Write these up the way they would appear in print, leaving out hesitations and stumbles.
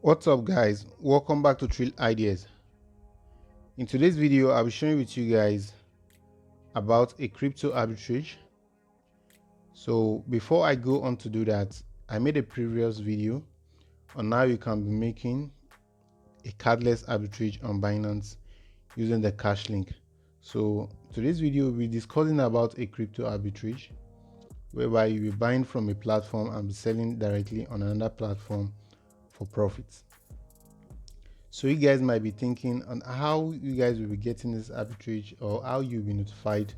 What's up guys, welcome back to Trill Ideas. In today's video I'll be sharing with you guys about a crypto arbitrage. So before I go on to do that, I made a previous video on how you can be making a cardless arbitrage on Binance using the cash link. So today's video we'll be discussing about a crypto arbitrage whereby you'll be buying from a platform and be selling directly on another platform for profits. So you guys might be thinking on how you guys will be getting this arbitrage or how you'll be notified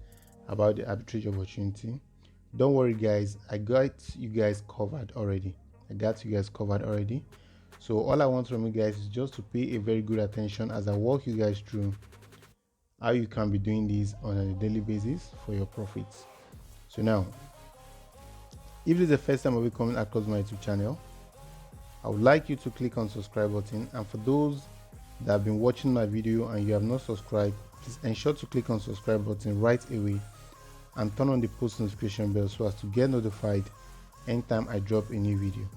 about the arbitrage opportunity. Don't worry guys, I got you guys covered already. So all I want from you guys is just to pay a very good attention as I walk you guys through how you can be doing this on a daily basis for your profits. So now, if this is the first time I'll be coming across my YouTube channel, I would like you to click on subscribe button, and for those that have been watching my video and you have not subscribed, please ensure to click on subscribe button right away and turn on the post notification bell so as to get notified anytime I drop a new video.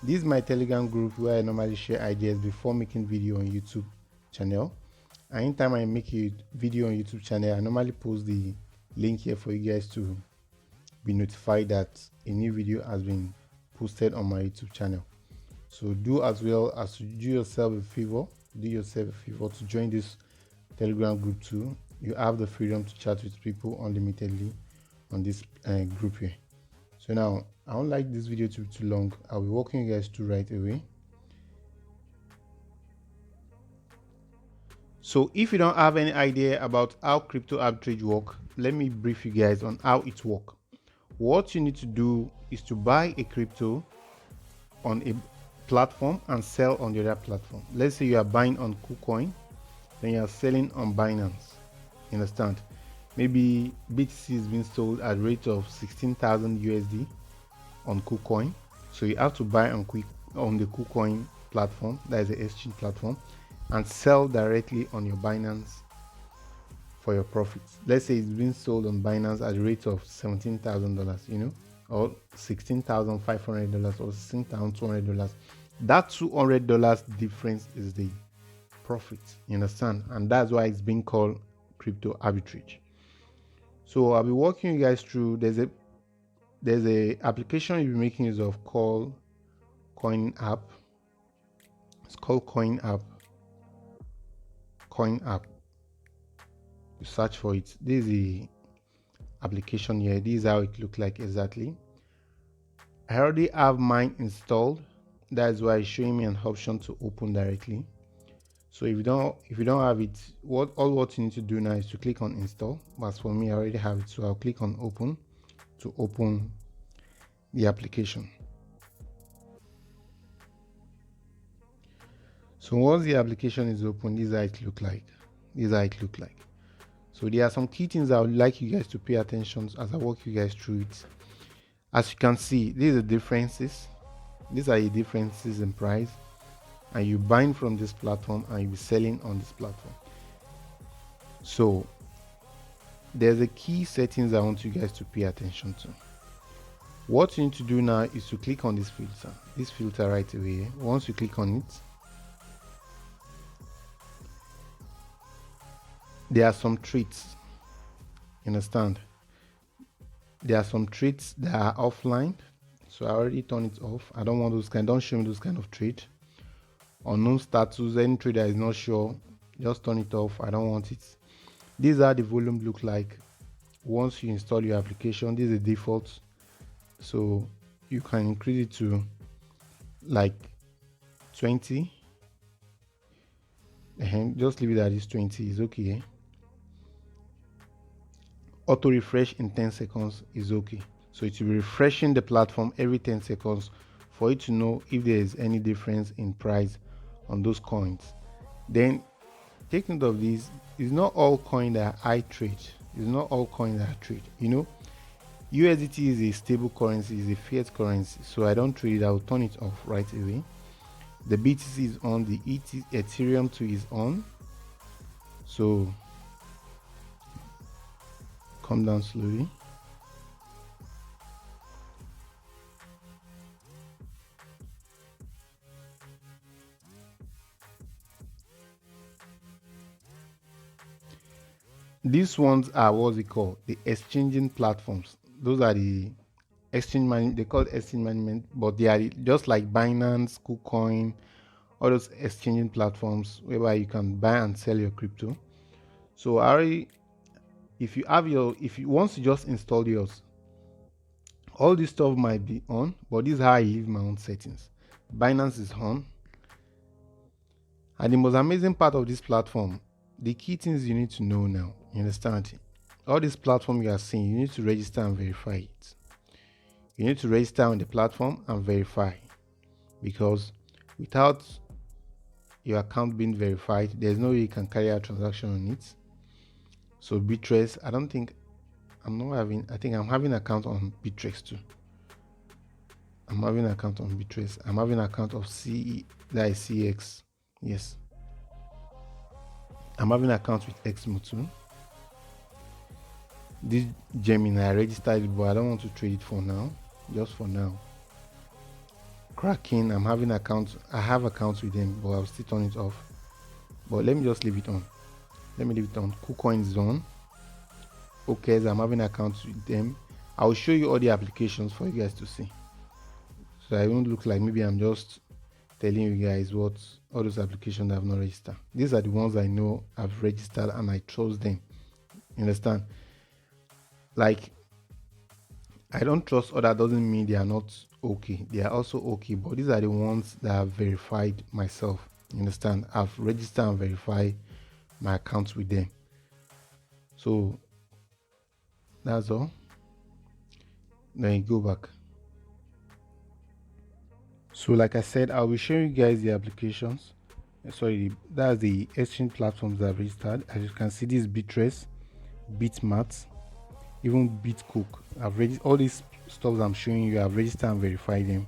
This is my Telegram group where I normally share ideas before making video on YouTube channel, and anytime I make a video on YouTube channel I normally post the link here for you guys to be notified that a new video has been posted on my YouTube channel. So do as well as to do yourself a favor to join this Telegram group too. You have the freedom to chat with people unlimitedly on this group here. So now I don't like this video to be too long. I'll be walking you guys through right away. So if you don't have any idea about how crypto arbitrage work, let me brief you guys on how it works. What you need to do is to buy a crypto on a platform and sell on the other platform. Let's say you are buying on KuCoin, then you are selling on Binance. You understand? Maybe BTC is being sold at a rate of 16,000 USD on KuCoin, so you have to buy on the KuCoin platform, that is the exchange platform, and sell directly on your Binance for your profits. Let's say it's being sold on Binance at a rate of $17,000, or $16,500 or $16,200. That $200 difference is the profit, you understand? And that's why it's being called crypto arbitrage. So I'll be walking you guys through. There's a application you'll be making use of called Coingap. It's called Coingap. You search for it. This is the application here. This is how it looks like exactly. I already have mine installed. That's why it's showing me an option to open directly. So if you don't have it, what you need to do now is to click on install. But for me, I already have it, so I'll click on open to open the application. So once the application is open, this is how it look like. So there are some key things I would like you guys to pay attention to as I walk you guys through it. As you can see, these are the differences. These are the differences in price, and you buying from this platform and you be selling on this platform. So there's a key settings I want you guys to pay attention to. What you need to do now is to click on this filter right away. Once you click on it, there are some traits, you understand? There are some traits that are offline, so I already turn it off. I don't want those don't show me those kind of trade. Unknown status, any trade that is not sure, just turn it off. I don't want it. These are the volume look like once you install your application. This is the default, so you can increase it to like 20, and just leave it at this 20 is okay. Auto refresh in 10 seconds is okay. So it will be refreshing the platform every 10 seconds for you to know if there is any difference in price on those coins. Then take note of this. It's not all coins that I trade. USDT is a stable currency, is a fiat currency, so I don't trade it. I'll turn it off right away. The BTC is on, the Ethereum too is on. So come down slowly. These ones are what's it called? The exchanging platforms. Those are the exchange man. They call it exchange management, but they are just like Binance, KuCoin, all those exchanging platforms whereby you can buy and sell your crypto. So if you want to just install yours, all this stuff might be on, but this is how I leave my own settings. Binance is on. And the most amazing part of this platform, the key things you need to know now, you understand? All this platform you are seeing, you need to register and verify it. You need to register on the platform and verify, because without your account being verified, there's no way you can carry out transaction on it. So Bittrex, I think I'm having an account on Bittrex too. I'm having an account on Bittrex. I'm having an account of CX. Yes. I'm having an account with Xmo too. This Gemini, I registered it, but I don't want to trade it for now. Just for now. Kraken, I'm having account. I have accounts with them, but I'll still turn it off. But let me just leave it on. Let me leave it on. KuCoin is on. Okay, so I'm having accounts with them. I'll show you all the applications for you guys to see, so I won't look like maybe I'm just telling you guys what all those applications I've not registered. These are the ones I know I've registered and I trust them. You understand? Like, I don't trust other doesn't mean they are not okay. They are also okay, but these are the ones that I've verified myself. You understand? I've registered and verified my accounts with them. So that's all. Then you go back. So like I said, I'll be showing you guys the applications. Sorry, that's the exchange platforms that I've registered. As you can see, this Bittrex, Bitmart, even Bitcook. I've registered all these stuff I'm showing you. I've registered and verified them.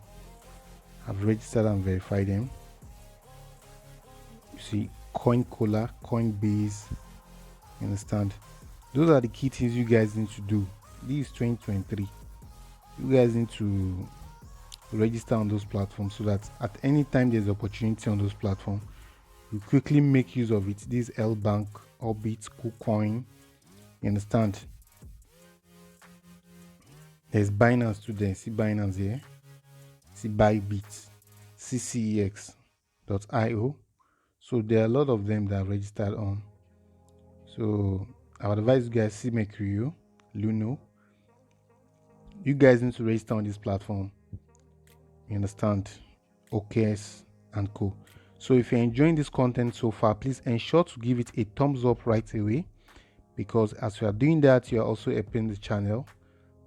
You see, CoinCola, Coinbase. You understand? Those are the key things you guys need to do. This is 2023. You guys need to register on those platforms so that at any time there's opportunity on those platforms, you quickly make use of it. This L-Bank, Orbit, KuCoin. You understand? There's Binance too there. See Binance here. See Bybit, CCEX.io. So there are a lot of them that are registered on. So I would advise you guys see Mercurio, Luno. You guys need to register on this platform. You understand? OKS and co. So if you're enjoying this content so far, please ensure to give it a thumbs up right away, because as you are doing that, you are also helping the channel.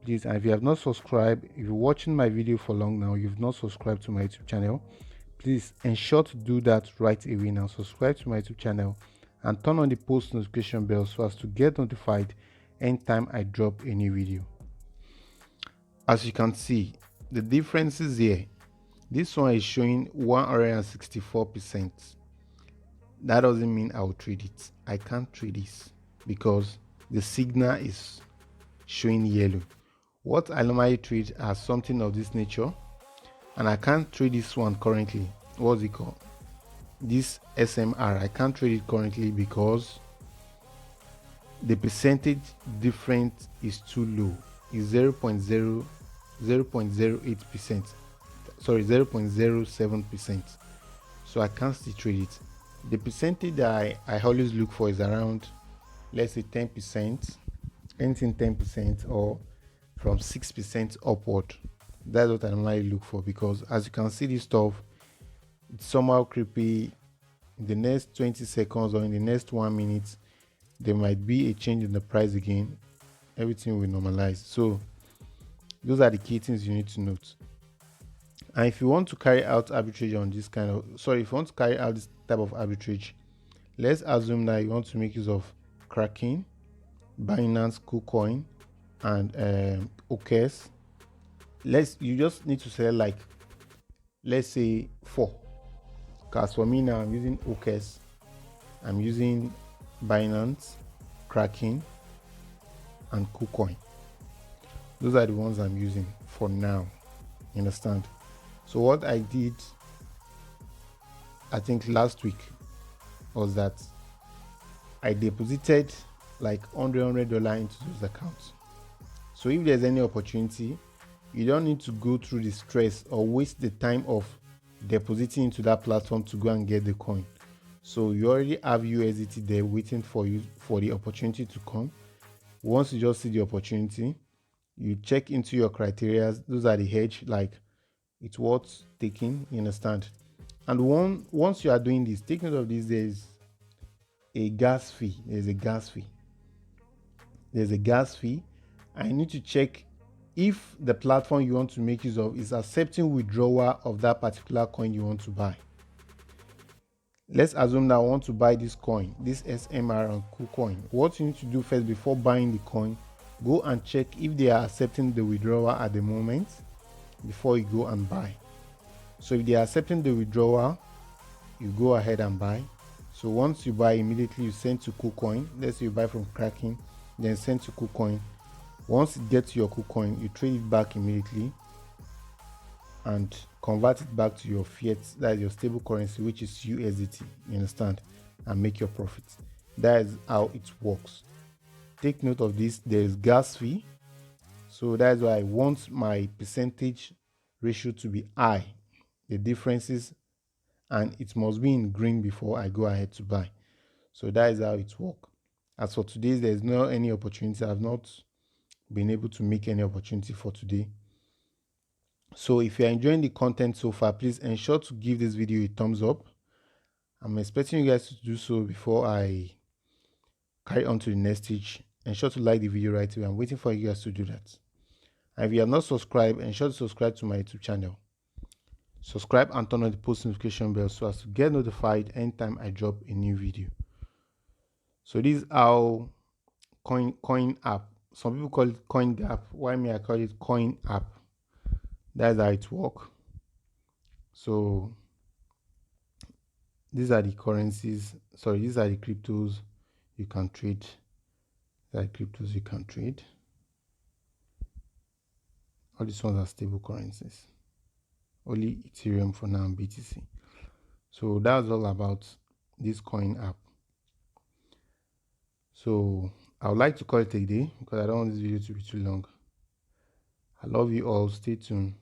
Please, and if you have not subscribed, if you're watching my video for long now, you've not subscribed to my YouTube channel, please ensure to do that right away now. Subscribe to my YouTube channel and turn on the post notification bell so as to get notified anytime I drop a new video. As you can see, the differences here. This one is showing 164%. That doesn't mean I'll trade it. I can't trade this because the signal is showing yellow. What I normally trade are something of this nature, and I can't trade this one currently. What's it called? This SMR, I can't trade it currently because the percentage difference is too low. It's 0.08%. Sorry, 0.07%. So I can't still trade it. The percentage that I always look for is around, let's say 10%, anything 10%, or from 6% upward. That's what I normally look for, because as you can see, this stuff, it's somehow creepy. In the next 20 seconds or in the next 1 minute, there might be a change in the price again. Everything will normalize. So those are the key things you need to note. And if you want to carry out arbitrage on this kind of, if you want to carry out this type of arbitrage, let's assume that you want to make use of Kraken, Binance, KuCoin, and OKS. You just need to select, like, let's say 4. Because for me now, I'm using OKS, I'm using Binance, Kraken, and KuCoin. Those are the ones I'm using for now. You understand? So what I did, I think last week, was that I deposited like $100 into those accounts. So if there's any opportunity, you don't need to go through the stress or waste the time of depositing into that platform to go and get the coin. So you already have USDT there waiting for you for the opportunity to come. Once you just see the opportunity, you check into your criteria. Those are the hedge, like it's worth taking, you understand? And once you are doing this, take note of this, there's a gas fee. There's a gas fee. I need to check if the platform you want to make use of is accepting withdrawal of that particular coin you want to buy. Let's assume that I want to buy this coin, this SMR and KuCoin. What you need to do first before buying the coin, go and check if they are accepting the withdrawal at the moment before you go and buy. So if they are accepting the withdrawal, you go ahead and buy. So once you buy, immediately you send to KuCoin. Let's say you buy from Kraken, then send to KuCoin. Once it gets to your KuCoin, you trade it back immediately and convert it back to your fiat, that is your stable currency, which is USDT, you understand, and make your profits. That is how it works. Take note of this, there is gas fee. So that's why I want my percentage ratio to be high, the differences, and it must be in green before I go ahead to buy. So that is how it works. As for today, there's no any opportunity. I've not been able to make any opportunity for today. So if you're enjoying the content so far, please ensure to give this video a thumbs up. I'm expecting you guys to do so before I carry on to the next stage. Ensure to like the video right away. I'm waiting for you guys to do that. And if you have not subscribed, ensure to subscribe to my YouTube channel. Subscribe and turn on the post notification bell so as to get notified anytime I drop a new video. So this is how Coingap. Some people call it Coingap. Why me? I call it Coingap. That's how it works. So these are the currencies. Sorry, these are the cryptos you can trade. All these ones are stable currencies. Only Ethereum for now and BTC. So that's all about this Coingap. So I would like to call it a day because I don't want this video to be too long. I love you all. Stay tuned.